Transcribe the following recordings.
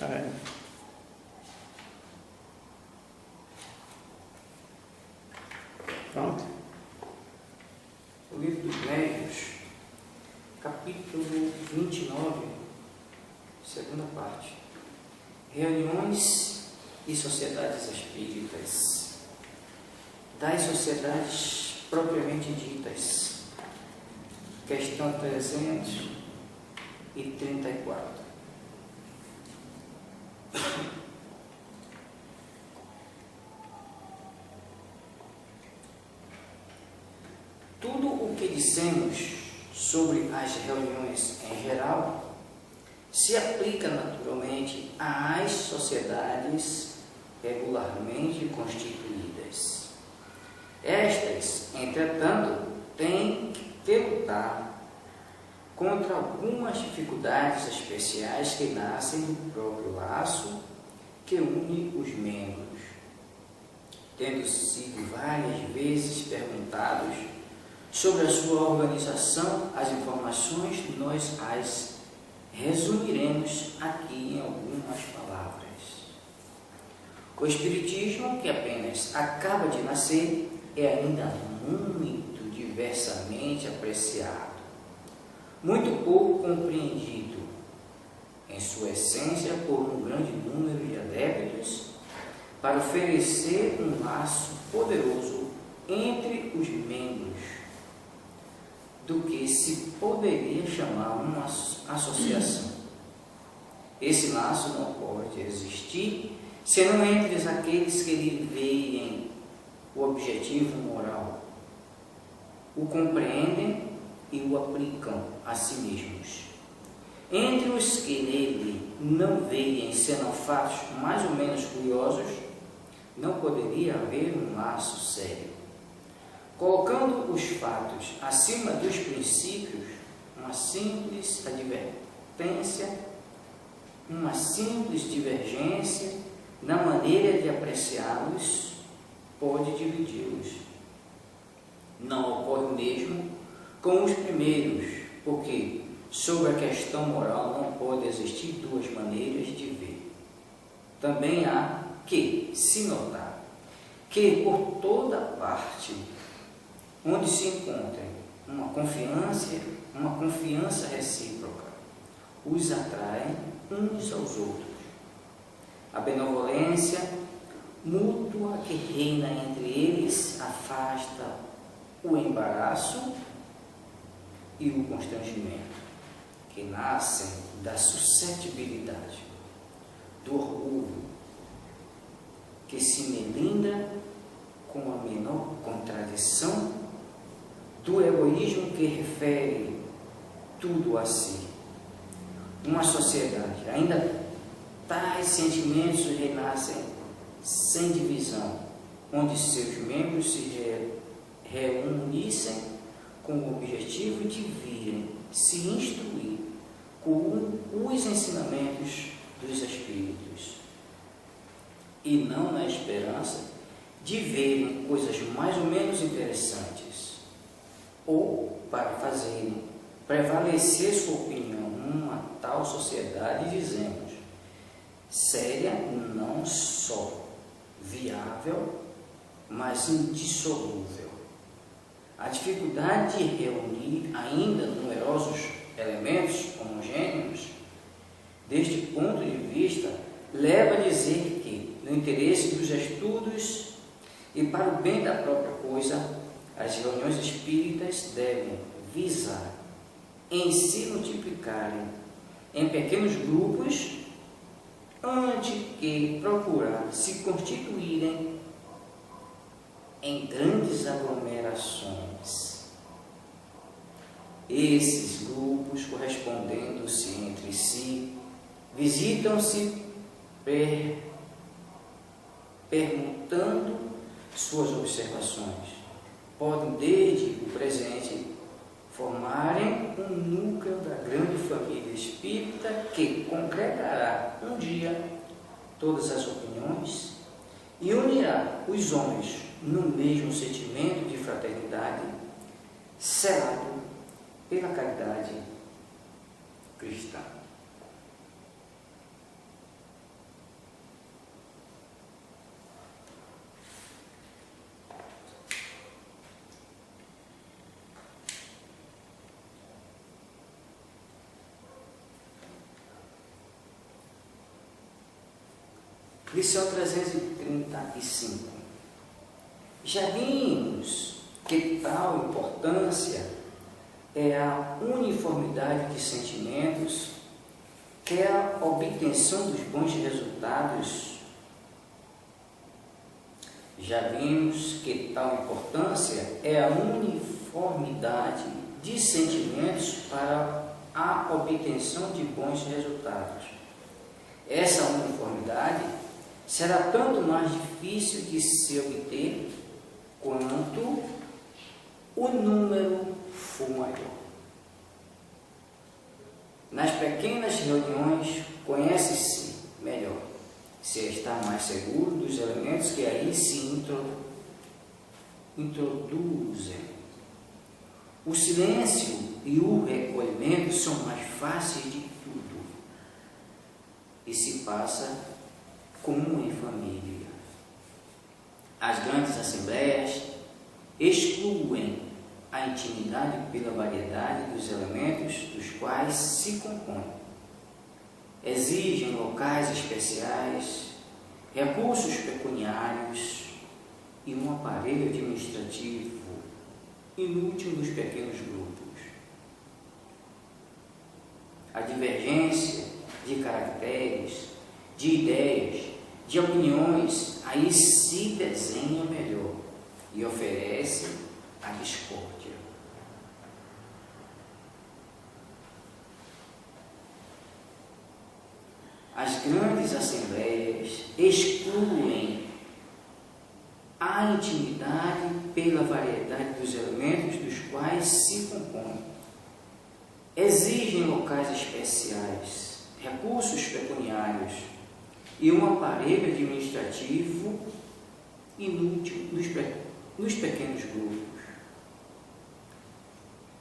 É. Pronto. O livro dos Médiuns, capítulo 29, segunda parte. Reuniões e sociedades espíritas. Das sociedades propriamente ditas. Questão 334. Tudo o que dissemos sobre as reuniões em geral se aplica naturalmente às sociedades regularmente constituídas. Estas, entretanto, têm que lutar contra algumas dificuldades especiais que nascem do próprio laço que une os membros. Tendo sido várias vezes perguntados sobre a sua organização, as informações nós as resumiremos aqui em algumas palavras. O Espiritismo, que apenas acaba de nascer, é ainda muito diversamente apreciado, muito pouco compreendido, em sua essência, por um grande número de adeptos, para oferecer um laço poderoso entre os membros do que se poderia chamar uma associação. Esse laço não pode existir senão entre aqueles que lhe veem o objetivo moral, o compreendem e o aplicam a si mesmos. Entre os que nele não veem senão fatos mais ou menos curiosos, não poderia haver um laço sério. Colocando os fatos acima dos princípios, uma simples advertência, uma simples divergência na maneira de apreciá-los pode dividi-los. Não ocorre o mesmo com os primeiros, porque sobre a questão moral não pode existir duas maneiras de ver. Também há que se notar que por toda parte onde se encontrem uma confiança recíproca, os atraem uns aos outros. A benevolência mútua que reina entre eles afasta o embaraço e o constrangimento, que nascem da suscetibilidade, do orgulho, que se melindra com a menor contradição, do egoísmo que refere tudo a si. Uma sociedade, ainda tais sentimentos renascem sem divisão, onde seus membros se reunissem com o objetivo de virem se instruir com os ensinamentos dos Espíritos, e não na esperança de verem coisas mais ou menos interessantes, ou para fazerem prevalecer sua opinião numa tal sociedade, dizemos, séria não só viável, mas indissolúvel. A dificuldade de reunir ainda numerosos elementos homogêneos, deste ponto de vista, leva a dizer que, no interesse dos estudos e para o bem da própria coisa, as reuniões espíritas devem visar em se multiplicarem em pequenos grupos, antes que procurar se constituírem em grandes aglomerações. Esses grupos, correspondendo-se entre si, visitam-se perguntando suas observações. Podem, desde o presente, formarem um núcleo da grande família espírita que congregará um dia todas as opiniões e unirá os homens no mesmo sentimento de fraternidade, selado pela caridade cristã. Lição 335. Já vimos que tal importância é a uniformidade de sentimentos, que é a obtenção dos bons resultados. Já vimos que tal importância é a uniformidade de sentimentos para a obtenção de bons resultados. Essa uniformidade será tanto mais difícil de se obter quanto o número for maior. Nas pequenas reuniões, conhece-se melhor, se está mais seguro dos elementos que aí se introduzem. O silêncio e o recolhimento são mais fáceis de tudo e se passa como em família. As grandes assembleias excluem a intimidade pela variedade dos elementos dos quais se compõe. Exigem locais especiais, recursos pecuniários e um aparelho administrativo inútil nos pequenos grupos. A divergência de caracteres, de ideias, de opiniões, aí se desenha melhor e oferece a discórdia. As grandes assembleias excluem a intimidade pela variedade dos elementos dos quais se compõem. Exigem locais especiais, recursos pecuniários e um aparelho administrativo inútil nos pequenos grupos.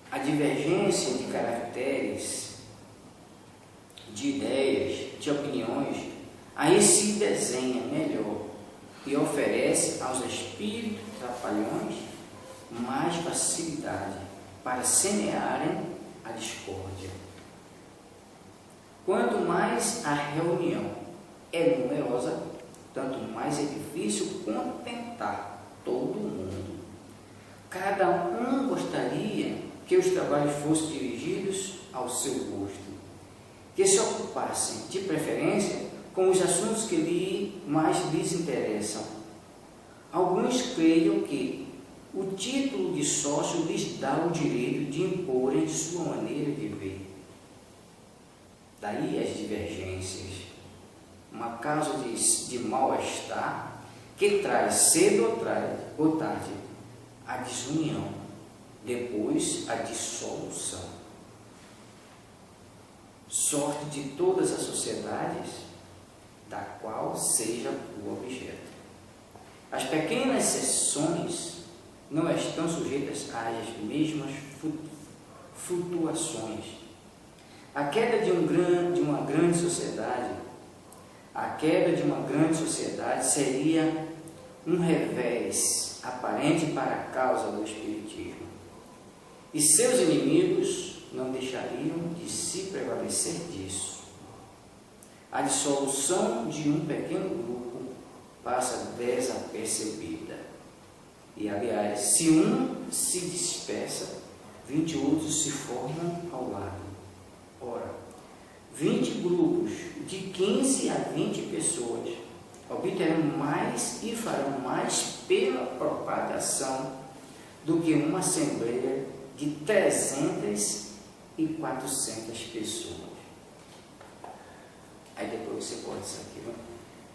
A divergência de caracteres, de ideias, de opiniões, aí se desenha melhor e oferece aos espíritos trapalhões mais facilidade para semearem a discórdia. Quanto mais a reunião é numerosa, tanto mais é difícil contentar todo mundo. Cada um gostaria que os trabalhos fossem dirigidos ao seu gosto, que se ocupassem, de preferência, com os assuntos que mais lhes interessam. Alguns creiam que o título de sócio lhes dá o direito de imporem sua maneira de ver. Daí as divergências, uma causa de mal-estar que traz cedo ou tarde a desunião, depois a dissolução. Sorte de todas as sociedades da qual seja o objeto. As pequenas seções não estão sujeitas às mesmas flutuações. A queda de uma grande sociedade seria um revés aparente para a causa do espiritismo. E seus inimigos não deixariam de se prevalecer disso. A dissolução de um pequeno grupo passa desapercebida. E, aliás, se um se dispersa, 20 outros se formam ao lado. Ora, 20 grupos de 15 a 20 pessoas obterão mais e farão mais pela propagação do que uma assembleia de 300 e 400 pessoas. Aí depois você pode isso aqui, né?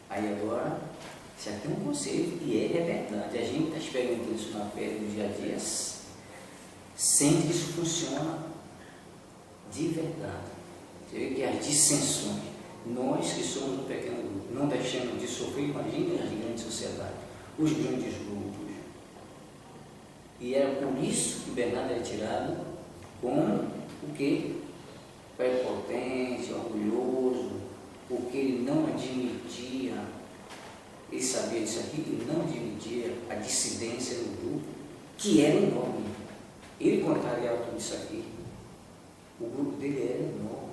Aí agora, isso aqui é um conceito e é verdade. A gente está experimentando isso na pele no dia a dia, sente que isso funciona de verdade. Você vê que as dissensões, nós que somos um pequeno grupo, não deixamos de sofrer, imagina as grandes sociedades, os grandes grupos. E era por isso que Bernardo era tirado como o que? Prepotente, orgulhoso, porque ele não admitia, ele sabia disso aqui, ele não admitia a dissidência no grupo, que era enorme. Ele contrariava tudo isso aqui. O grupo dele era enorme.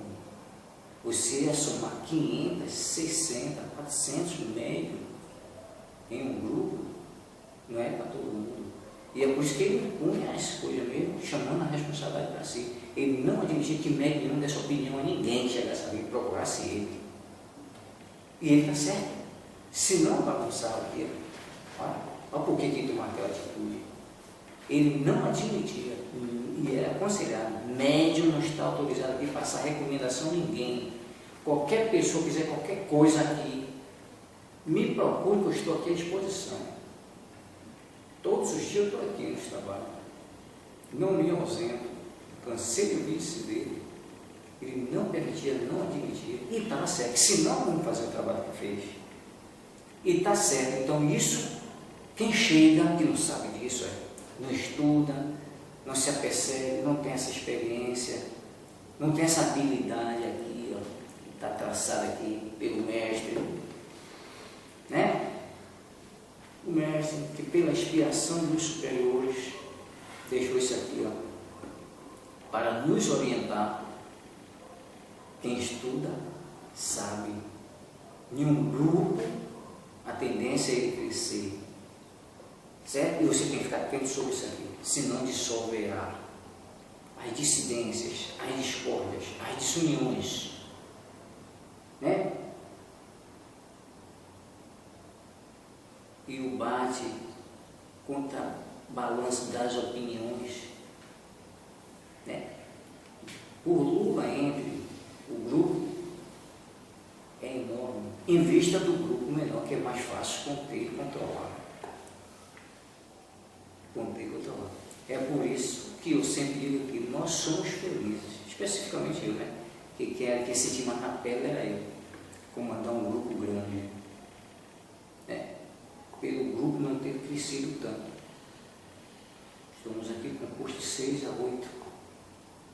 Você ia somar 500, 600, 400 médios em um grupo, não é para todo mundo. E é por isso que ele punha as coisas mesmo, chamando a responsabilidade para si. Ele não admitia que médium nenhum desse opinião a ninguém que chegasse ali e procurasse ele. E ele está certo. Se não bagunçava aquilo, olha por que ele tomou aquela atitude. Ele não admitia, e era aconselhado, médium não está autorizado aqui a passar recomendação a ninguém. Qualquer pessoa que quiser qualquer coisa aqui, me procure que eu estou aqui à disposição. Todos os dias eu estou aqui nesse trabalho. Não me ausento. Cansei de ouvir isso dele. Ele não permitia, não admitia. E estava certo. Senão, vamos fazer o trabalho que fez. E está certo. Então, isso, quem chega, que não sabe disso, não estuda, não se apercebe, não tem essa experiência, não tem essa habilidade aqui, ó, que está traçada aqui pelo mestre, né? O mestre, que pela inspiração dos superiores, deixou isso aqui, ó, para nos orientar. Quem estuda sabe, em um grupo a tendência é ele crescer, certo? E você tem que ficar atento sobre isso aqui, senão dissolverá as dissidências, as discórdias, as desuniões, né? E o bate contra balanço das opiniões, né? Por luta entre o grupo é enorme, em vista do grupo menor, que é mais fácil conter e controlar. Conter e controlar. É por isso que eu sempre digo que nós somos felizes, especificamente eu, né? Que quero que esse time na pele era eu, comandar um grupo grande, né? Pelo grupo não ter crescido tanto. Estamos aqui com um curso de 6 a 8,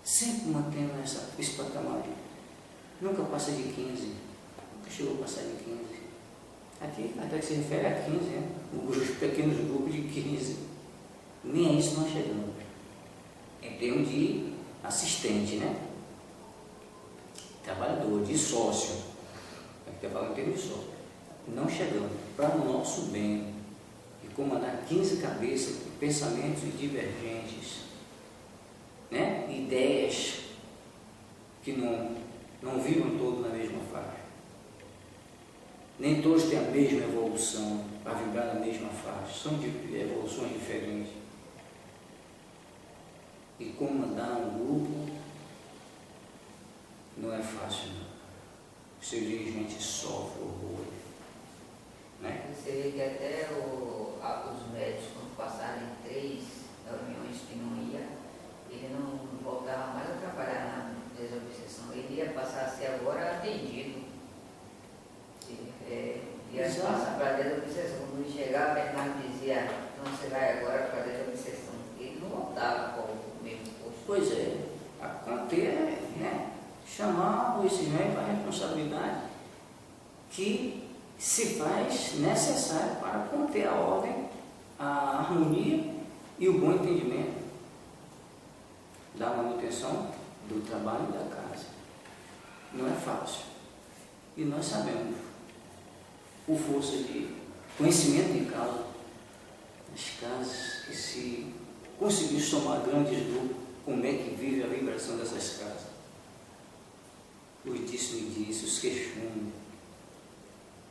sempre mantendo esse patamar. Nunca passa de 15, nunca chegou a passar de 15. Aqui até que se refere a 15, né? Os pequenos grupos de 15, nem a isso nós chegamos. Em termos de assistente, né? Trabalhador, de sócio, aqui está falando em termos de sócio. Não chegamos para o nosso bem e comandar 15 cabeças com pensamentos divergentes, né? Ideias que não vibram todos na mesma faixa. Nem todos têm a mesma evolução para vibrar na mesma faixa, são de evoluções diferentes. E comandar um grupo não é fácil, não. O seu dirigente sofre horror, né? Você vê que até os médicos, quando passaram em 3 reuniões que não ia, ele não voltava mais a trabalhar na desobsessão, ele ia passar a ser agora atendido. Ia passar para a desobsessão. Quando ele chegava, a Bernardo dizia, então você vai agora para a desobsessão. Ele não voltava para o mesmo posto. Pois é, a conter, né? Chamar esse médico para a responsabilidade que se faz necessário para conter a ordem, a harmonia e o bom entendimento da manutenção do trabalho e da casa. Não é fácil. E nós sabemos, por força de conhecimento de causa, as casas que se conseguiu somar grandes grupos, como é que vive a vibração dessas casas? Os disse-me-disse, os queixumes,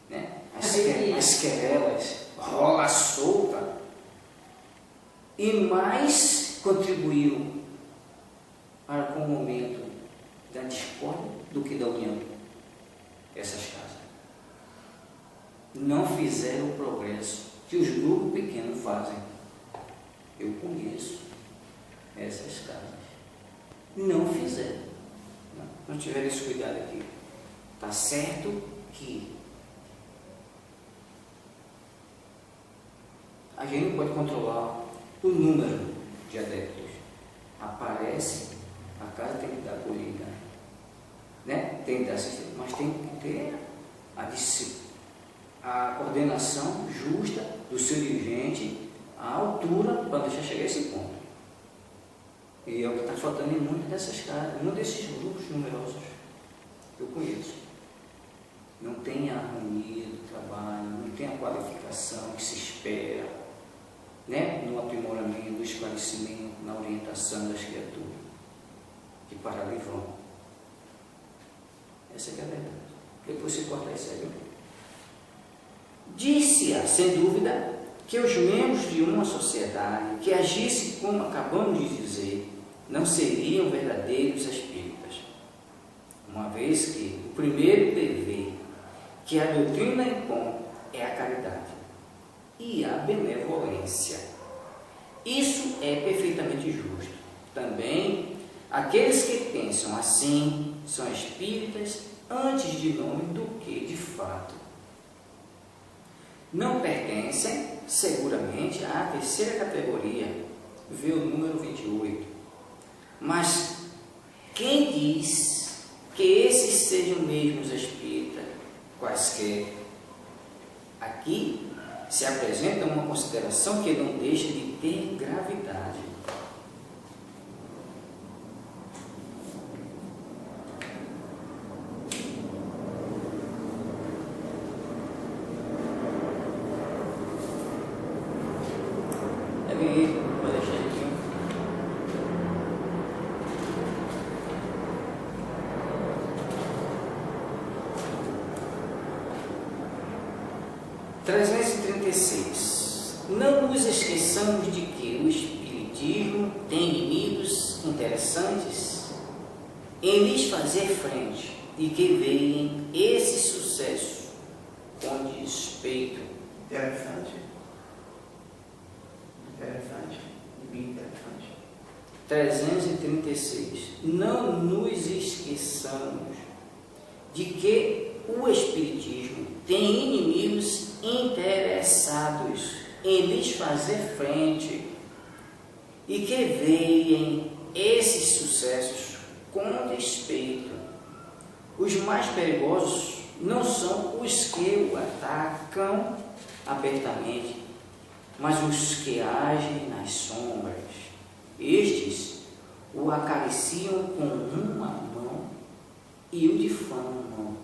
né? As querelas, a rola solta, e mais contribuiu para com o momento da discórdia do que da união. Essas casas não fizeram o progresso que os grupos pequenos fazem. Eu conheço essas casas. Não fizeram. Não tiveram esse cuidado aqui. Está certo que a gente não pode controlar o número de adeptos. Aparece, a casa tem que dar acolhida, né? Tem que dar assistência, mas tem que ter a coordenação justa do seu dirigente, à altura, para deixar chegar a esse ponto. E é o que está faltando em muitas dessas casas, muitos desses grupos numerosos. Eu conheço. Não tem a harmonia do trabalho, não tem a qualificação que se espera, né? No aprimoramento, no esclarecimento, na orientação das criaturas, que para ali vão. Essa que é a verdade. Depois você corta isso aí. Disse-a, sem dúvida, que os membros de uma sociedade que agisse como acabamos de dizer, não seriam verdadeiros espíritas, uma vez que o primeiro dever que a doutrina impõe é a caridade e a benevolência. Isso é perfeitamente justo. Também, aqueles que pensam assim são espíritas antes de nome do que de fato. Não pertencem, seguramente, à terceira categoria, vê o número 28. Mas quem diz que esses sejam mesmos espíritas, quaisquer? Aqui se apresenta uma consideração que não deixa de ter gravidade. Vou deixar aqui. (336) Não nos esqueçamos de que o Espiritismo tem inimigos interessantes em lhes fazer frente e que veem esse sucesso com despeito. Bem interessante. 336. Não nos esqueçamos de que o Espiritismo tem inimigos interessados em lhes fazer frente e que veem esses sucessos com despeito. Os mais perigosos não são os que o atacam abertamente, mas os que agem nas sombras. Estes o acariciam com uma mão e o difamam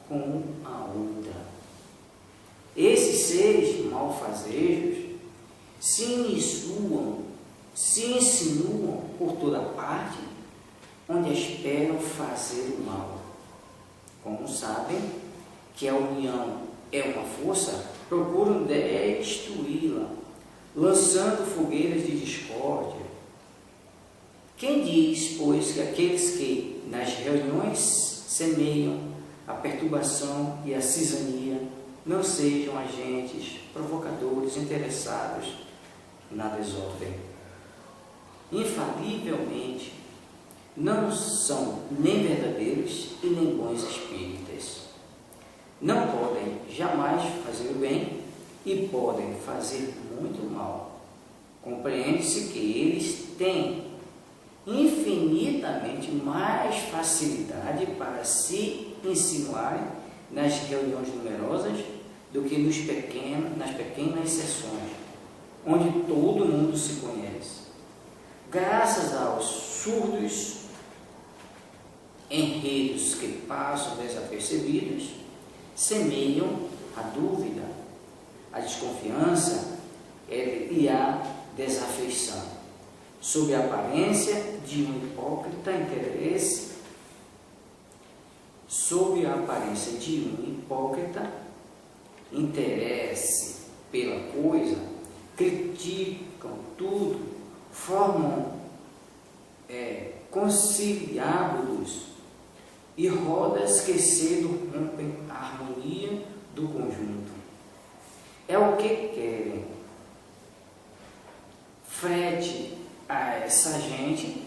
com a outra. Esses seres malfazejos se insinuam por toda parte, onde esperam fazer o mal. Como sabem que a união é uma força, procuram destruí-la, lançando fogueiras de discórdia. Quem diz, pois, que aqueles que nas reuniões semeiam a perturbação e a cisania não sejam agentes provocadores interessados na desordem? Infalivelmente, não são nem verdadeiros e nem bons espíritas. Não podem jamais fazer o bem e podem fazer muito mal. Compreende-se que eles têm infinitamente mais facilidade para se insinuarem nas reuniões numerosas do que nas pequenas sessões, onde todo mundo se conhece. Graças aos surdos enredos que passam desapercebidos, semeiam a dúvida, a desconfiança e a desafeição, sob a aparência de um hipócrita interesse, pela coisa, criticam tudo, formam conciliábulos e rodas que cedo rompem a harmonia do conjunto. É o que querem. Frente a essa gente,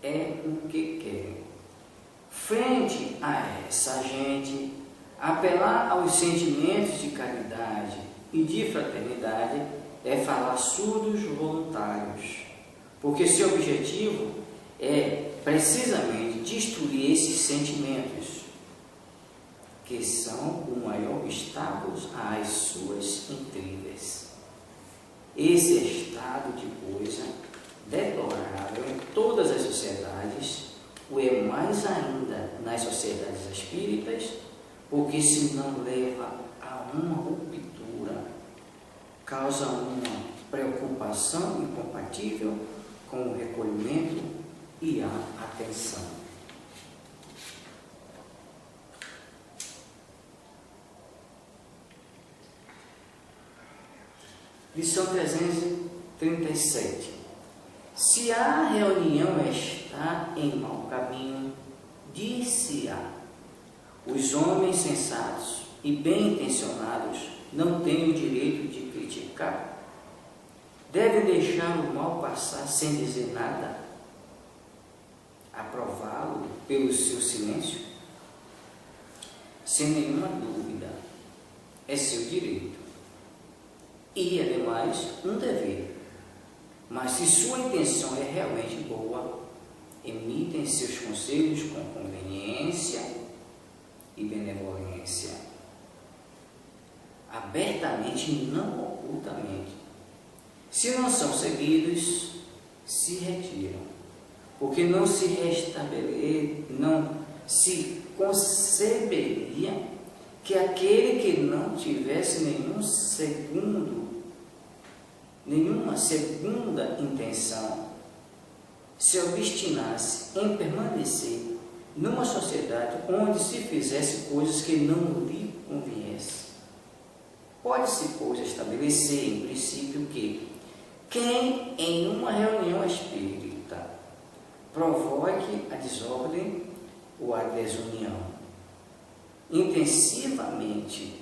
é o que querem. Frente a essa gente, apelar aos sentimentos de caridade e de fraternidade é falar surdos voluntários, porque seu objetivo é precisamente destruir esses sentimentos, que são o maior obstáculo às suas intrigas. Esse estado de coisa deplorável em todas as sociedades, o é mais ainda nas sociedades espíritas, porque senão leva a uma ruptura, causa uma preocupação incompatível com o recolhimento e a atenção. Lição 337. Se a reunião está em mau caminho, dir-se-á: os homens sensatos e bem intencionados não têm o direito de criticar. Devem deixar o mal passar sem dizer nada, aprová-lo pelo seu silêncio. Sem nenhuma dúvida, é seu direito e, ademais, um dever. Mas se sua intenção é realmente boa, emitem seus conselhos com conveniência e benevolência, abertamente e não ocultamente. Se não são seguidos, se retiram, porque não se conceberia que aquele que não tivesse nenhuma segunda intenção se obstinasse em permanecer numa sociedade onde se fizesse coisas que não lhe conviessem. Pode-se, pois, estabelecer em princípio que quem em uma reunião espírita provoque a desordem ou a desunião intensivamente,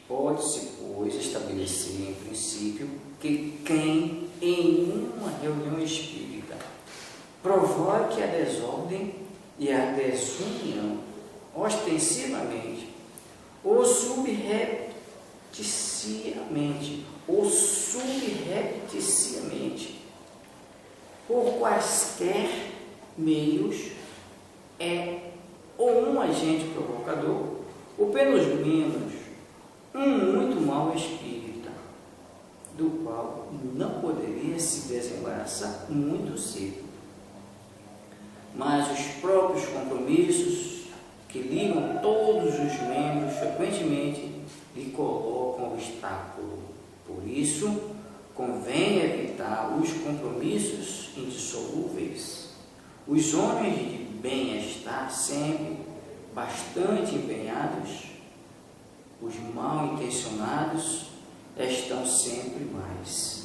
pode-se, pois, estabelecer em princípio que quem em uma reunião espírita provoque a desordem e a desunião ostensivamente ou subrepticiamente, por quaisquer meios, é ou um agente provocador, ou pelo menos um muito mau espírita, do qual não poderia se desembaraçar muito cedo. Mas os próprios compromissos que ligam todos os membros frequentemente lhe colocam obstáculo. Por isso, convém evitar os compromissos indissolúveis. Os homens de bem-estar sempre bastante empenhados, os mal intencionados estão sempre mais.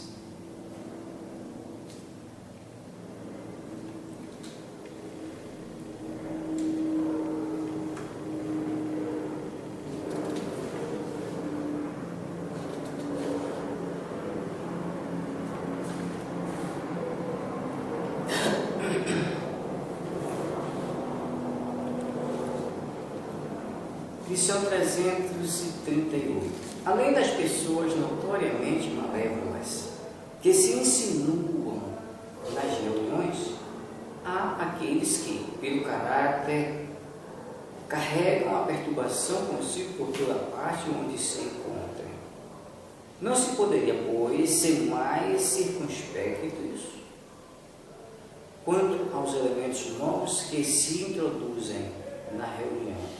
Lição 338. Além das pessoas notoriamente malévolas que se insinuam nas reuniões, há aqueles que, pelo caráter, carregam a perturbação consigo por toda parte onde se encontrem. Não se poderia, pois, ser mais circunspectos quanto aos elementos novos que se introduzem na reunião.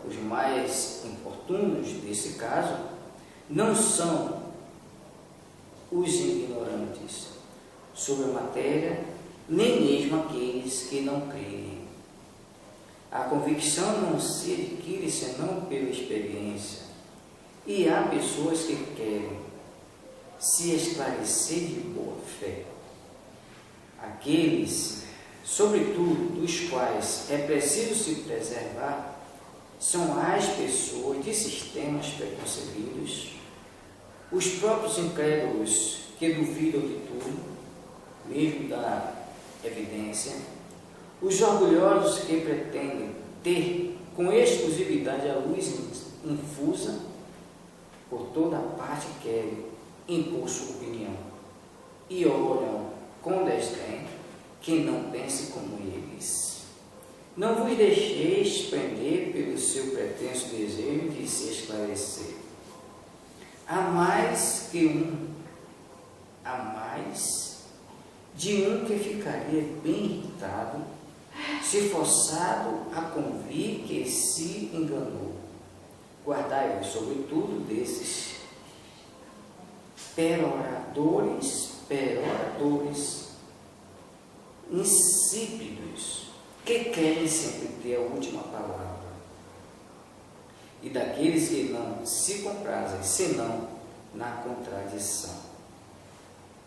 Os mais importunos desse caso não são os ignorantes sobre a matéria, nem mesmo aqueles que não creem. A convicção não se adquire senão pela experiência, e há pessoas que querem se esclarecer de boa fé. Aqueles, sobretudo, dos quais é preciso se preservar, são as pessoas de sistemas preconcebidos, os próprios incrédulos que duvidam de tudo, mesmo da evidência, os orgulhosos que pretendem ter com exclusividade a luz infusa por toda parte, querem impor sua opinião e olham com desdém quem não pense como eles. Não vos deixeis prender pelo seu pretenso desejo de se esclarecer. Há mais de um que ficaria bem irritado, se forçado a convir que se enganou. Guardai-vos, sobretudo, desses peroradores insípidos, que querem sempre ter a última palavra, e daqueles que não se comprazem, senão na contradição.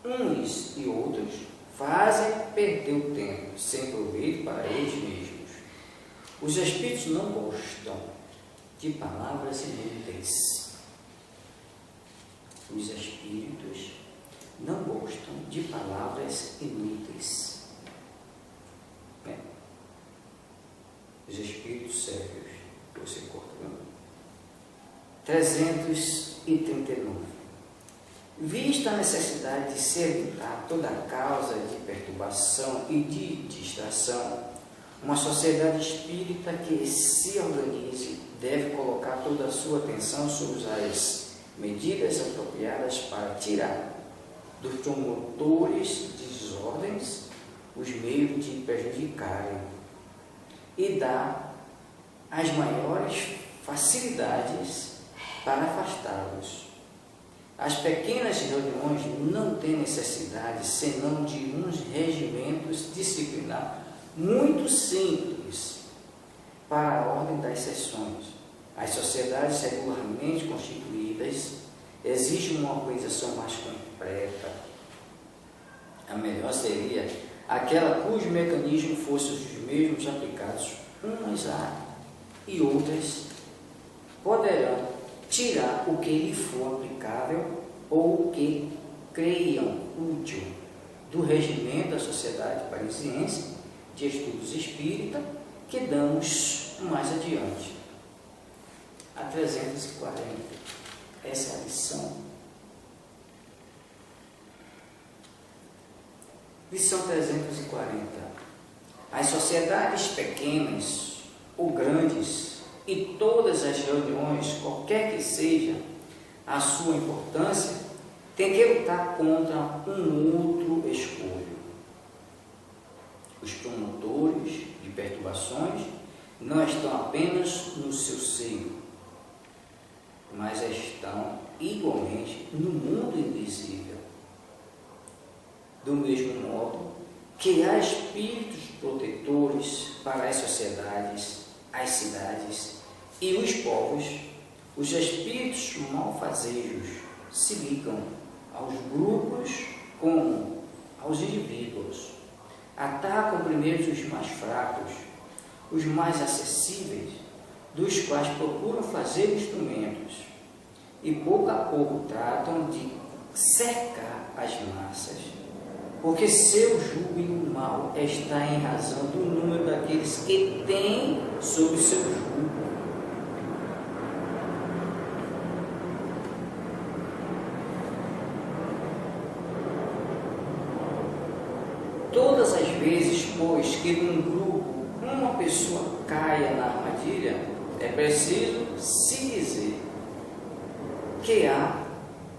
Uns e outros fazem perder o tempo, sem proveito para eles mesmos. Os espíritos não gostam de palavras inúteis. Os espíritos não gostam de palavras inúteis. Os espíritos sérios, que você corta, não? 339. Vista a necessidade de se evitar toda causa de perturbação e de distração, uma sociedade espírita que se organize deve colocar toda a sua atenção sobre as medidas apropriadas para tirar dos promotores de desordens os meios de prejudicarem e dar as maiores facilidades para afastá-los. As pequenas reuniões não têm necessidade senão de uns regimentos disciplinares muito simples para a ordem das sessões. As sociedades regularmente constituídas exigem uma organização mais completa. A melhor seria aquela cujo mecanismo fosse os mesmos aplicados umas e outras poderão tirar o que lhe for aplicável ou o que creiam útil do regimento da Sociedade Parisiense de Estudos Espírita, que damos mais adiante. A 340. Essa é a lição. Lição 340. As sociedades pequenas ou grandes e todas as reuniões, qualquer que seja a sua importância, têm que lutar contra um outro escolho. Os promotores de perturbações não estão apenas no seu seio, mas estão igualmente no mundo invisível. Do mesmo modo que há espíritos protetores para as sociedades, as cidades e os povos, os espíritos malfazejos se ligam aos grupos como aos indivíduos. Atacam primeiro os mais fracos, os mais acessíveis, dos quais procuram fazer instrumentos, e pouco a pouco tratam de cercar as massas, porque seu júbilo mal está em razão do número daqueles que têm sob seu jugo. Todas as vezes, pois, que num grupo uma pessoa caia na armadilha, é preciso se dizer que há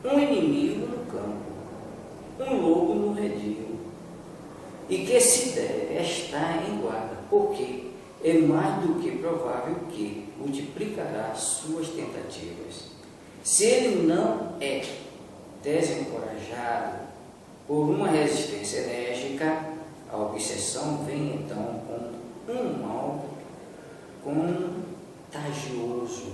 um inimigo no campo, um lobo no redil, e que se deve estar em guarda, porque é mais do que provável que multiplicará suas tentativas. Se ele não é desencorajado por uma resistência enérgica, a obsessão vem então com um mal contagioso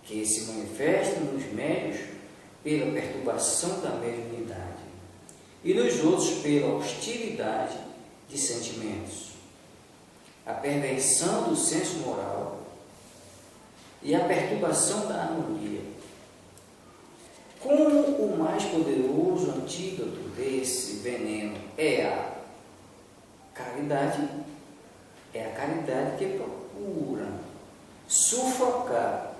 que se manifesta nos médios pela perturbação da mediunidade e nos outros pela hostilidade de sentimentos, a perversão do senso moral e a perturbação da harmonia. Como o mais poderoso antídoto desse veneno é a caridade que procura sufocar.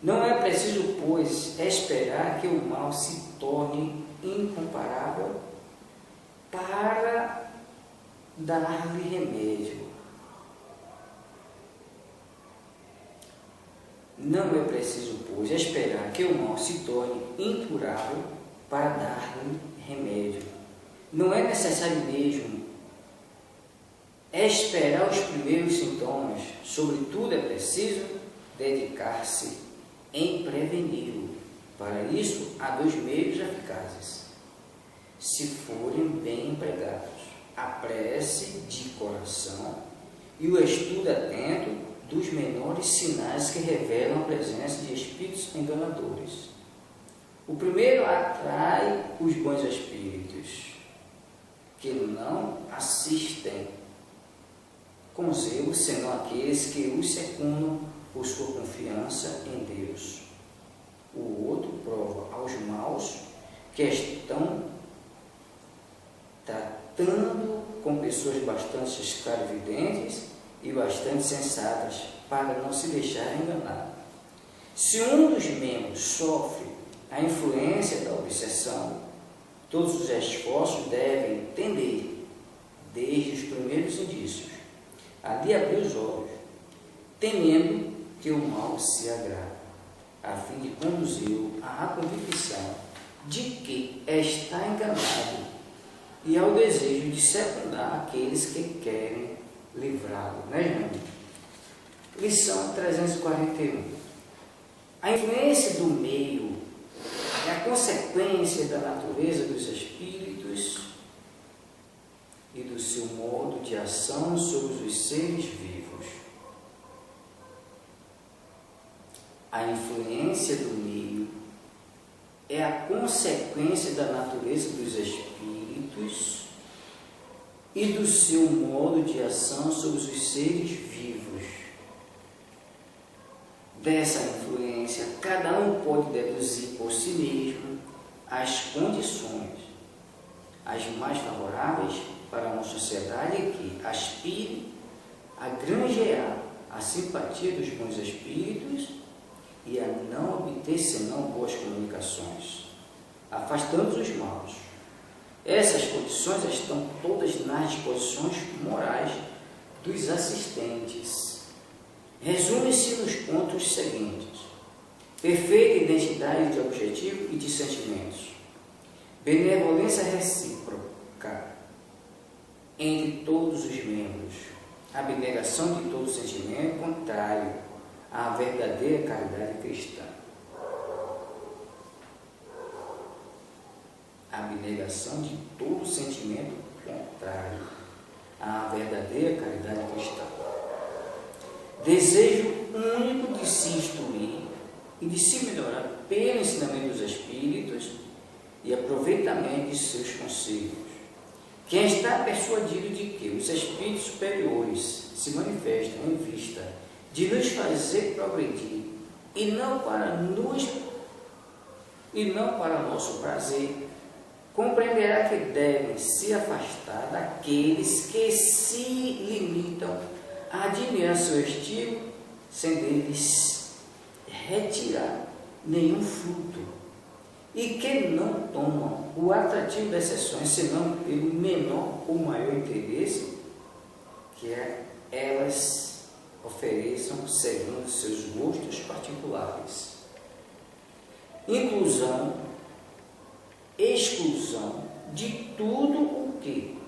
Não é preciso, pois, esperar que o mal se torne incomparável para dar-lhe remédio. Não é preciso, pois, esperar que o mal se torne incurável para dar-lhe remédio. Não é necessário mesmo esperar os primeiros sintomas. Sobretudo, é preciso dedicar-se em preveni-lo. Para isso, há 2 meios eficazes, se forem bem empregados: a prece de coração e o estudo atento dos menores sinais que revelam a presença de espíritos enganadores. O primeiro atrai os bons espíritos, que não assistem com zelo, senão aqueles que os secundam por sua confiança em Deus. O outro prova aos maus que estão tratando com pessoas bastante clarividentes e bastante sensatas para não se deixarem enganar. Se um dos membros sofre a influência da obsessão, todos os esforços devem tender, desde os primeiros indícios, a lhe abrir os olhos, temendo que o mal se agrave, a fim de conduzi-lo à convicção de que está enganado e ao desejo de secundar aqueles que querem livrá-lo. Né, irmão? Lição 341. A influência do meio é a consequência da natureza dos espíritos e do seu modo de ação sobre os seres vivos. A influência do meio é a consequência da natureza dos espíritos e do seu modo de ação sobre os seres vivos. Dessa influência, cada um pode deduzir por si mesmo as condições, as mais favoráveis para uma sociedade que aspire a granjear a simpatia dos bons espíritos e a não obter senão boas comunicações, afastando os maus. Essas condições estão todas nas disposições morais dos assistentes. Resume-se nos pontos seguintes: perfeita identidade de objetivo e de sentimentos, benevolência recíproca entre todos os membros, abnegação de todo sentimento contrário à verdadeira caridade cristã. Abnegação de todo sentimento contrário à verdadeira caridade cristã. Desejo único de se instruir e de se melhorar pelo ensinamento dos espíritos e aproveitamento de seus conselhos. Quem está persuadido de que os espíritos superiores se manifestam em vista de nos fazer progredir e não para nosso prazer, compreenderá que devem se afastar daqueles que se limitam a admirar seu estilo sem deles retirar nenhum fruto, e que não tomam o atrativo das sessões senão pelo menor ou maior interesse que elas ofereçam segundo seus gostos particulares. Inclusão, exclusão de tudo o que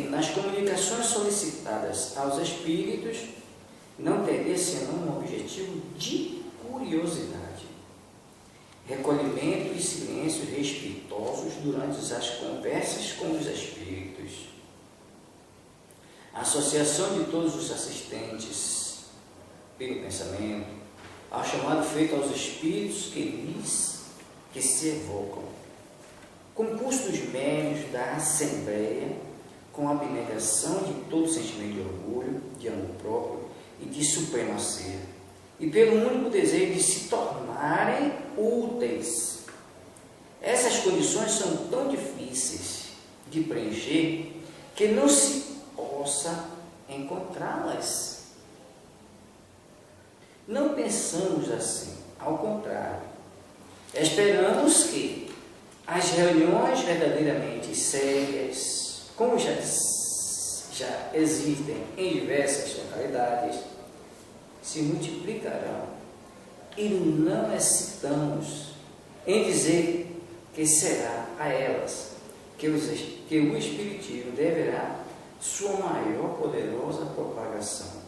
nas comunicações solicitadas aos espíritos não teria senão um objetivo de curiosidade, recolhimento e silêncio respeitosos durante as conversas com os espíritos, associação de todos os assistentes pelo pensamento ao chamado feito aos espíritos que se evocam, concurso dos médiuns da Assembleia, com abnegação de todo sentimento de orgulho, de amor próprio e de supremacia, e pelo único desejo de se tornarem úteis. Essas condições são tão difíceis de preencher que não se possa encontrá-las. Não pensamos assim, ao contrário. Esperamos que as reuniões verdadeiramente sérias, como já já existem em diversas localidades, se multiplicarão e não hesitamos em dizer que será a elas que o Espiritismo deverá sua maior poderosa propagação.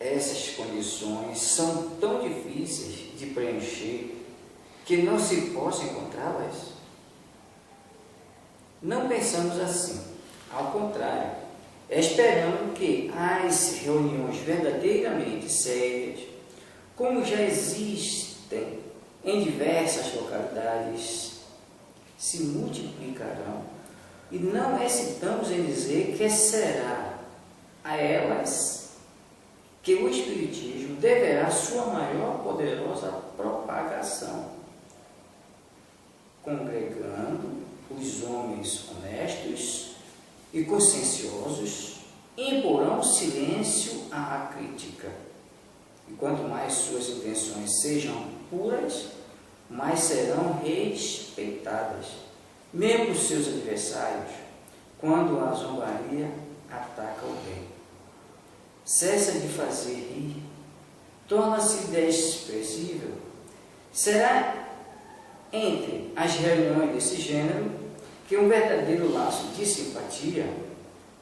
Essas condições são tão difíceis de preencher que não se possa encontrá-las? Não pensamos assim. Ao contrário, esperando que as reuniões verdadeiramente sérias, como já existem em diversas localidades, se multiplicarão e não hesitamos em dizer que será a elas que o Espiritismo deverá sua maior poderosa propagação, congregando os homens honestos e conscienciosos, imporão silêncio à crítica. E quanto mais suas intenções sejam puras, mais serão respeitadas, mesmo os seus adversários, quando a zombaria ataca o bem. Cessa de fazer rir, torna-se desprezível. Será entre as reuniões desse gênero que um verdadeiro laço de simpatia,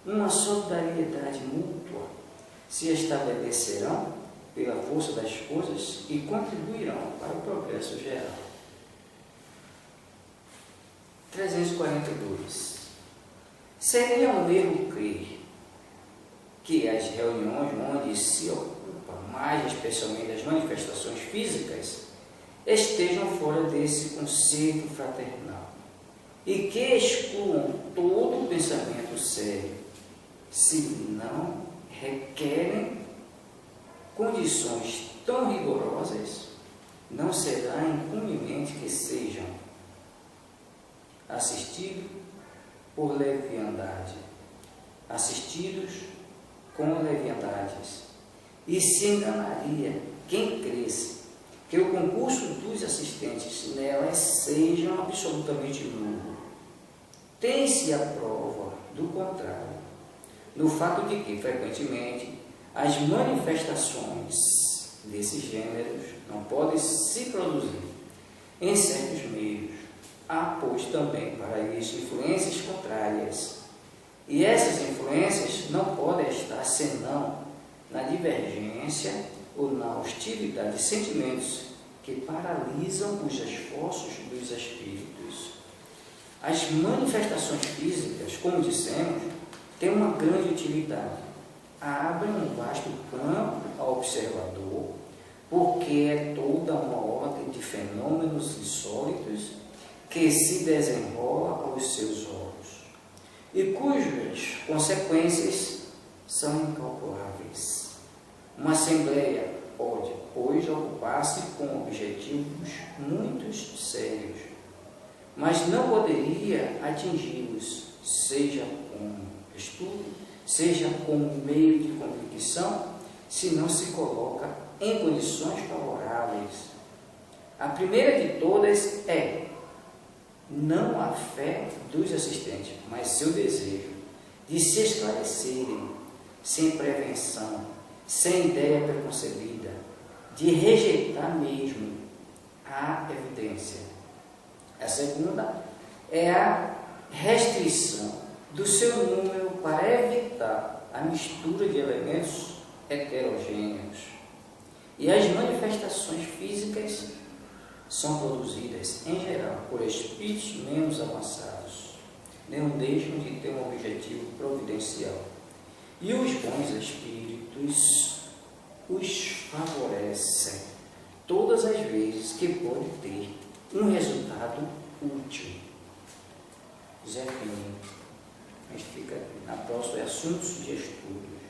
uma solidariedade mútua, se estabelecerão pela força das coisas e contribuirão para o progresso geral. 342. Seria um erro crer que as reuniões onde se ocupa mais especialmente das manifestações físicas estejam fora desse conceito fraternal e que excluam todo o pensamento sério, se não requerem condições tão rigorosas, não será incumbente que sejam assistidos por leviandade, assistidos com leviandades, e se enganaria quem cresce que o concurso dos assistentes nelas sejam absolutamente nulo. Tem-se a prova do contrário, no fato de que, frequentemente, as manifestações desses gêneros não podem se produzir em certos meios. Há, pois, também para isso influências contrárias, e essas influências não podem estar senão na divergência ou na hostilidade de sentimentos que paralisam os esforços dos espíritos. As manifestações físicas, como dissemos, têm uma grande utilidade. Abrem um vasto campo ao observador, porque é toda uma ordem de fenômenos insólitos que se desenrola aos seus olhos e cujas consequências são incalculáveis. Uma assembleia pode, pois, ocupar-se com objetivos muito sérios, mas não poderia atingi-los, seja com estudo, seja com meio de convicção, se não se coloca em condições favoráveis. A primeira de todas é não a fé dos assistentes, mas seu desejo de se esclarecerem sem prevenção, sem ideia preconcebida, de rejeitar mesmo a evidência. A segunda é a restrição do seu número para evitar a mistura de elementos heterogêneos. E as manifestações físicas são produzidas, em geral, por espíritos menos avançados, não deixam de ter um objetivo providencial. E os bons espíritos os favorecem todas as vezes que pode ter um resultado útil. Zé Pinho. A gente fica na próxima, é assuntos de estudos.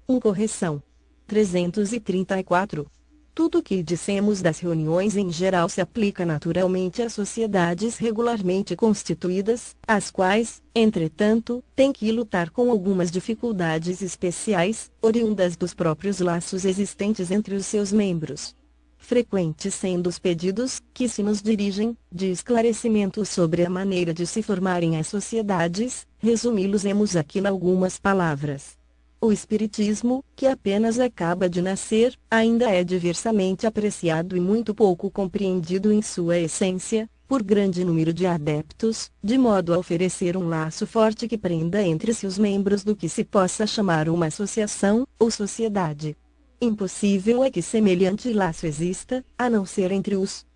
Incorreção. 334. Tudo o que dissemos das reuniões em geral se aplica naturalmente a sociedades regularmente constituídas, as quais, entretanto, têm que lutar com algumas dificuldades especiais, oriundas dos próprios laços existentes entre os seus membros. Frequentes sendo os pedidos que se nos dirigem, de esclarecimento sobre a maneira de se formarem as sociedades, resumi-los-emos aqui em algumas palavras. O Espiritismo, que apenas acaba de nascer, ainda é diversamente apreciado e muito pouco compreendido em sua essência, por grande número de adeptos, de modo a oferecer um laço forte que prenda entre si os membros do que se possa chamar uma associação, ou sociedade. Impossível é que semelhante laço exista, a não ser entre os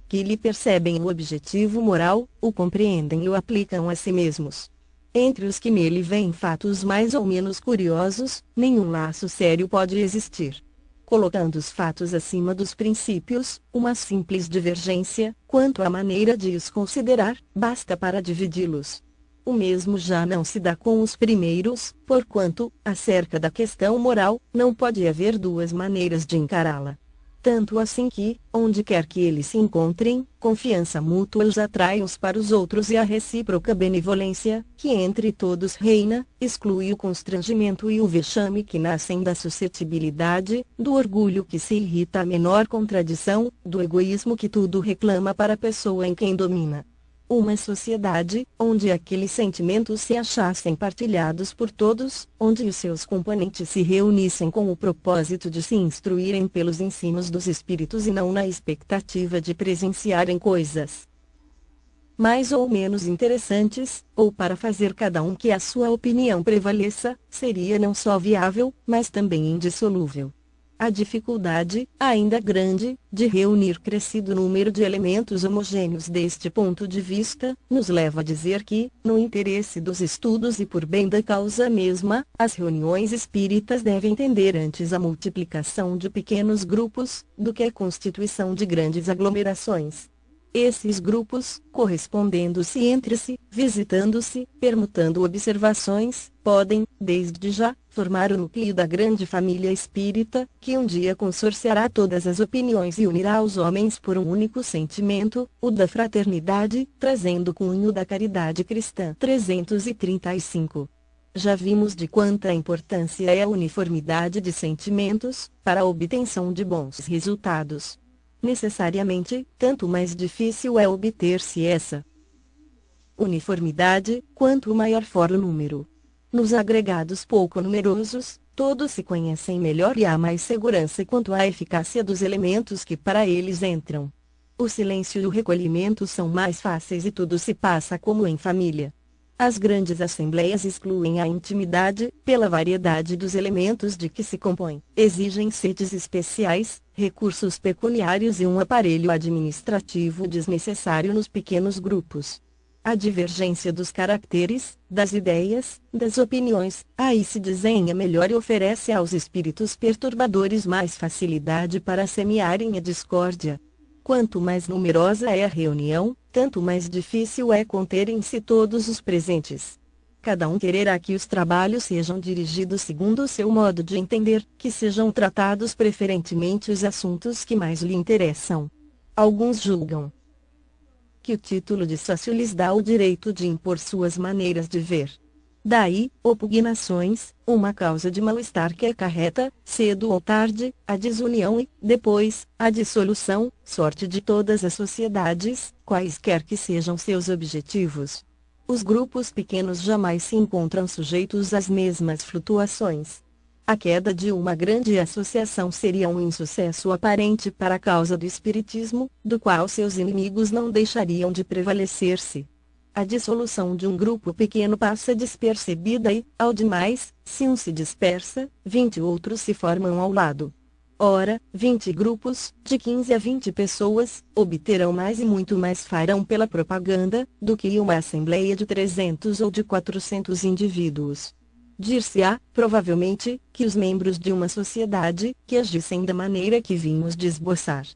que lhe percebem o objetivo moral, o compreendem e o aplicam a si mesmos. Entre os que nele veem fatos mais ou menos curiosos, nenhum laço sério pode existir. Colocando os fatos acima dos princípios, uma simples divergência, quanto à maneira de os considerar, basta para dividi-los. O mesmo já não se dá com os primeiros, porquanto, acerca da questão moral, não pode haver duas maneiras de encará-la. Tanto assim que, onde quer que eles se encontrem, confiança mútua os atrai uns para os outros e a recíproca benevolência, que entre todos reina, exclui o constrangimento e o vexame que nascem da suscetibilidade, do orgulho que se irrita à menor contradição, do egoísmo que tudo reclama para a pessoa em quem domina. Uma sociedade, onde aqueles sentimentos se achassem partilhados por todos, onde os seus componentes se reunissem com o propósito de se instruírem pelos ensinos dos espíritos e não na expectativa de presenciarem coisas mais ou menos interessantes, ou para fazer cada um que a sua opinião prevaleça, seria não só viável, mas também indissolúvel. A dificuldade, ainda grande, de reunir crescido número de elementos homogêneos deste ponto de vista, nos leva a dizer que, no interesse dos estudos e por bem da causa mesma, as reuniões espíritas devem tender antes à multiplicação de pequenos grupos, do que à constituição de grandes aglomerações. Esses grupos, correspondendo-se entre si, visitando-se, permutando observações, podem, desde já, formar o núcleo da grande família espírita, que um dia consorciará todas as opiniões e unirá os homens por um único sentimento, o da fraternidade, trazendo o cunho da caridade cristã. 335. Já vimos de quanta importância é a uniformidade de sentimentos, para a obtenção de bons resultados. Necessariamente, tanto mais difícil é obter-se essa uniformidade, quanto maior for o número. Nos agregados pouco numerosos, todos se conhecem melhor e há mais segurança quanto à eficácia dos elementos que para eles entram. O silêncio e o recolhimento são mais fáceis e tudo se passa como em família. As grandes assembleias excluem a intimidade, pela variedade dos elementos de que se compõem, exigem sedes especiais, recursos pecuniários e um aparelho administrativo desnecessário nos pequenos grupos. A divergência dos caracteres, das ideias, das opiniões, aí se desenha melhor e oferece aos espíritos perturbadores mais facilidade para semearem a discórdia. Quanto mais numerosa é a reunião, tanto mais difícil é conter em si todos os presentes. Cada um quererá que os trabalhos sejam dirigidos segundo o seu modo de entender, que sejam tratados preferentemente os assuntos que mais lhe interessam. Alguns julgam que o título de sócio lhes dá o direito de impor suas maneiras de ver. Daí, opugnações, uma causa de mal-estar que acarreta, cedo ou tarde, a desunião e, depois, a dissolução, sorte de todas as sociedades, quaisquer que sejam seus objetivos. Os grupos pequenos jamais se encontram sujeitos às mesmas flutuações. A queda de uma grande associação seria um insucesso aparente para a causa do espiritismo, do qual seus inimigos não deixariam de prevalecer-se. A dissolução de um grupo pequeno passa despercebida e, ao demais, se um se dispersa, 20 outros se formam ao lado. Ora, 20 grupos, de 15 a 20 pessoas, obterão mais e muito mais farão pela propaganda, do que uma assembleia de 300 ou de 400 indivíduos. Dir-se-á, provavelmente, que os membros de uma sociedade, que agissem da maneira que vimos de esboçar,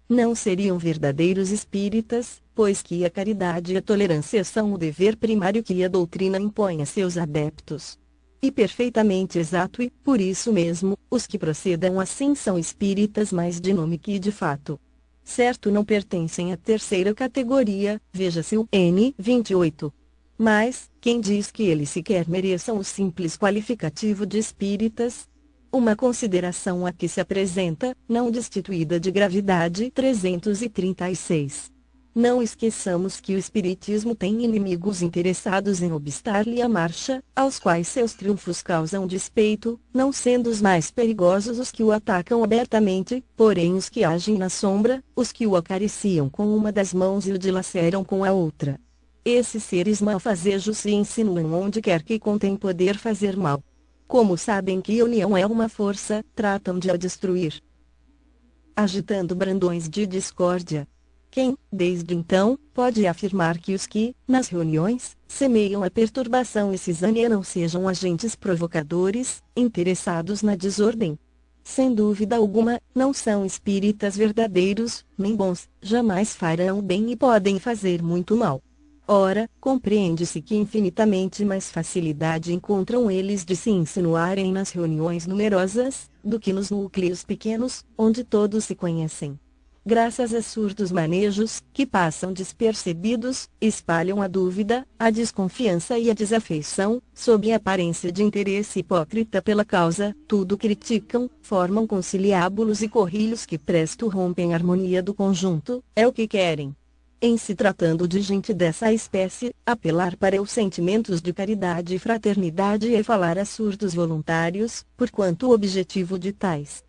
não seriam verdadeiros espíritas, pois que a caridade e a tolerância são o dever primário que a doutrina impõe a seus adeptos. e perfeitamente exato e, por isso mesmo, os que procedam assim são espíritas mais de nome que de fato. Certo, não pertencem à terceira categoria, veja-se o N 28. Mas, quem diz que eles sequer mereçam o simples qualificativo de espíritas? Uma consideração a que se apresenta, não destituída de gravidade. 336. Não esqueçamos que o Espiritismo tem inimigos interessados em obstar-lhe a marcha, aos quais seus triunfos causam despeito, não sendo os mais perigosos os que o atacam abertamente, porém os que agem na sombra, os que o acariciam com uma das mãos e o dilaceram com a outra. Esses seres malfazejos se insinuam onde quer que contém poder fazer mal. Como sabem que a união é uma força, tratam de a destruir, agitando brandões de discórdia. Quem, desde então, pode afirmar que os que, nas reuniões, semeiam a perturbação e cisânia não sejam agentes provocadores, interessados na desordem? Sem dúvida alguma, não são espíritas verdadeiros, nem bons, jamais farão bem e podem fazer muito mal. Ora, compreende-se que infinitamente mais facilidade encontram eles de se insinuarem nas reuniões numerosas, do que nos núcleos pequenos, onde todos se conhecem. Graças a surdos manejos, que passam despercebidos, espalham a dúvida, a desconfiança e a desafeição, sob a aparência de interesse hipócrita pela causa, tudo criticam, formam conciliábulos e corrilhos que presto rompem a harmonia do conjunto, é o que querem. Em se tratando de gente dessa espécie, apelar para os sentimentos de caridade e fraternidade é falar a surdos voluntários, porquanto o objetivo de tais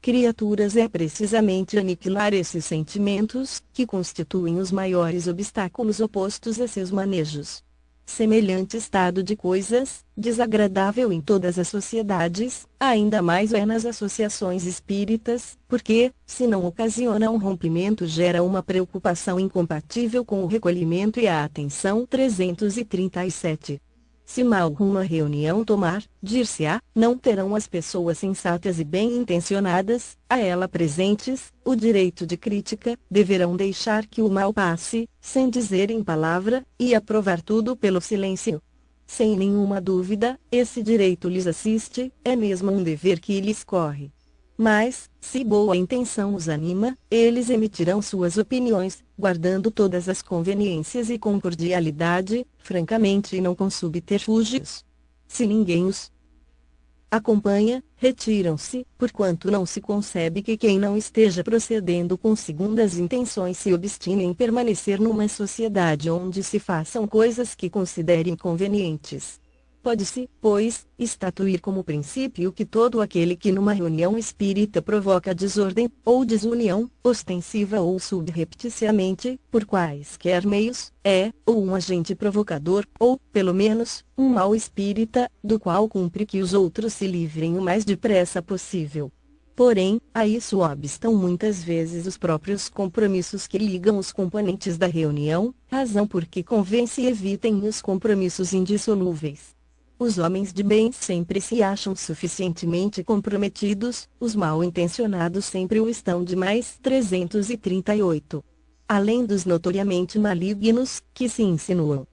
criaturas é precisamente aniquilar esses sentimentos, que constituem os maiores obstáculos opostos a seus manejos. Semelhante estado de coisas, desagradável em todas as sociedades, ainda mais é nas associações espíritas, porque, se não ocasiona um rompimento, gera uma preocupação incompatível com o recolhimento e a atenção. 337. Se mal uma reunião tomar, dir-se-á, não terão as pessoas sensatas e bem-intencionadas, a ela presentes, o direito de crítica, deverão deixar que o mal passe, sem dizer em palavra, e aprovar tudo pelo silêncio. Sem nenhuma dúvida, esse direito lhes assiste, é mesmo um dever que lhes corre. Mas, se boa intenção os anima, eles emitirão suas opiniões, guardando todas as conveniências e com cordialidade, francamente e não com subterfúgios. Se ninguém os acompanha, retiram-se, porquanto não se concebe que quem não esteja procedendo com segundas intenções se obstine em permanecer numa sociedade onde se façam coisas que considerem convenientes. Pode-se, pois, estatuir como princípio que todo aquele que numa reunião espírita provoca desordem, ou desunião, ostensiva ou subrepticiamente, por quaisquer meios, é, ou um agente provocador, ou, pelo menos, um mau espírita, do qual cumpre que os outros se livrem o mais depressa possível. Porém, a isso obstam muitas vezes os próprios compromissos que ligam os componentes da reunião, razão por que convém se evitem os compromissos indissolúveis. Os homens de bem sempre se acham suficientemente comprometidos, os mal-intencionados sempre o estão demais. 338. Além dos notoriamente malignos, que se insinuam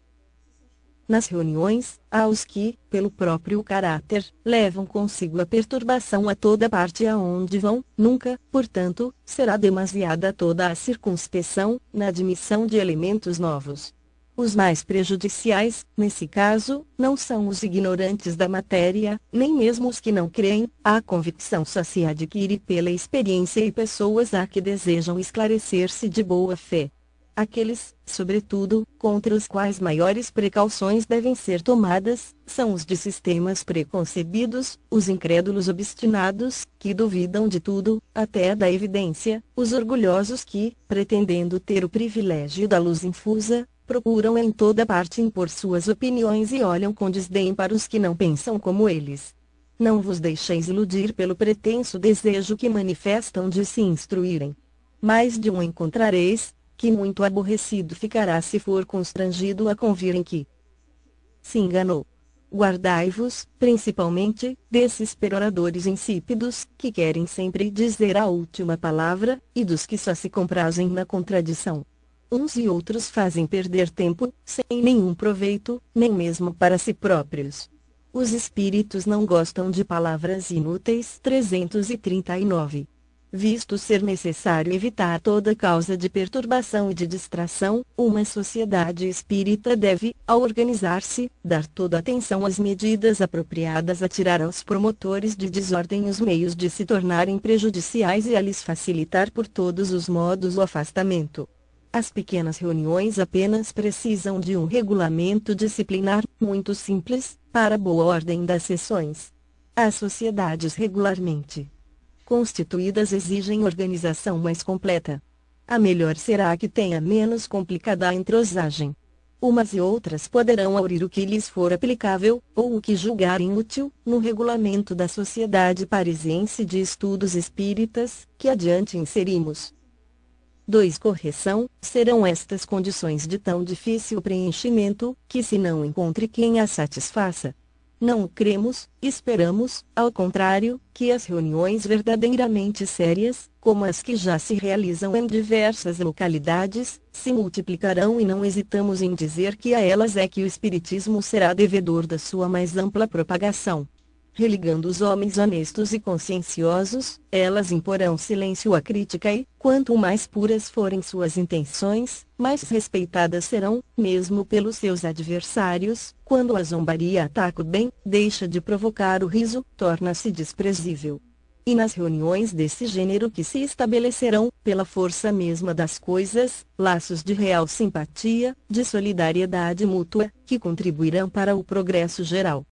nas reuniões, há os que, pelo próprio caráter, levam consigo a perturbação a toda parte aonde vão, nunca, portanto, será demasiada toda a circunspeção, na admissão de elementos novos. Os mais prejudiciais, nesse caso, não são os ignorantes da matéria, nem mesmo os que não creem, a convicção só se adquire pela experiência e pessoas a que desejam esclarecer-se de boa fé. Aqueles, sobretudo, contra os quais maiores precauções devem ser tomadas, são os de sistemas preconcebidos, os incrédulos obstinados, que duvidam de tudo, até da evidência, os orgulhosos que, pretendendo ter o privilégio da luz infusa, procuram em toda parte impor suas opiniões e olham com desdém para os que não pensam como eles. Não vos deixeis iludir pelo pretenso desejo que manifestam de se instruírem. Mais de um encontrareis, que muito aborrecido ficará se for constrangido a convir em que se enganou. Guardai-vos, principalmente, desses peroradores insípidos, que querem sempre dizer a última palavra, e dos que só se comprazem na contradição. Uns e outros fazem perder tempo, sem nenhum proveito, nem mesmo para si próprios. Os espíritos não gostam de palavras inúteis. 339. Visto ser necessário evitar toda causa de perturbação e de distração, uma sociedade espírita deve, ao organizar-se, dar toda atenção às medidas apropriadas a tirar aos promotores de desordem os meios de se tornarem prejudiciais e a lhes facilitar por todos os modos o afastamento. As pequenas reuniões apenas precisam de um regulamento disciplinar, muito simples, para a boa ordem das sessões. As sociedades regularmente constituídas exigem organização mais completa. A melhor será a que tenha menos complicada a entrosagem. Umas e outras poderão aurir o que lhes for aplicável, ou o que julgarem útil, no regulamento da Sociedade Parisiense de Estudos Espíritas, que adiante inserimos. 2. Correção: serão estas condições de tão difícil preenchimento, que se não encontre quem as satisfaça. Não cremos, esperamos, ao contrário, que as reuniões verdadeiramente sérias, como as que já se realizam em diversas localidades, se multiplicarão e não hesitamos em dizer que a elas é que o Espiritismo será devedor da sua mais ampla propagação. Religando os homens honestos e conscienciosos, elas imporão silêncio à crítica e, quanto mais puras forem suas intenções, mais respeitadas serão, mesmo pelos seus adversários. Quando a zombaria ataca o bem, deixa de provocar o riso, torna-se desprezível. E nas reuniões desse gênero que se estabelecerão, pela força mesma das coisas, laços de real simpatia, de solidariedade mútua, que contribuirão para o progresso geral.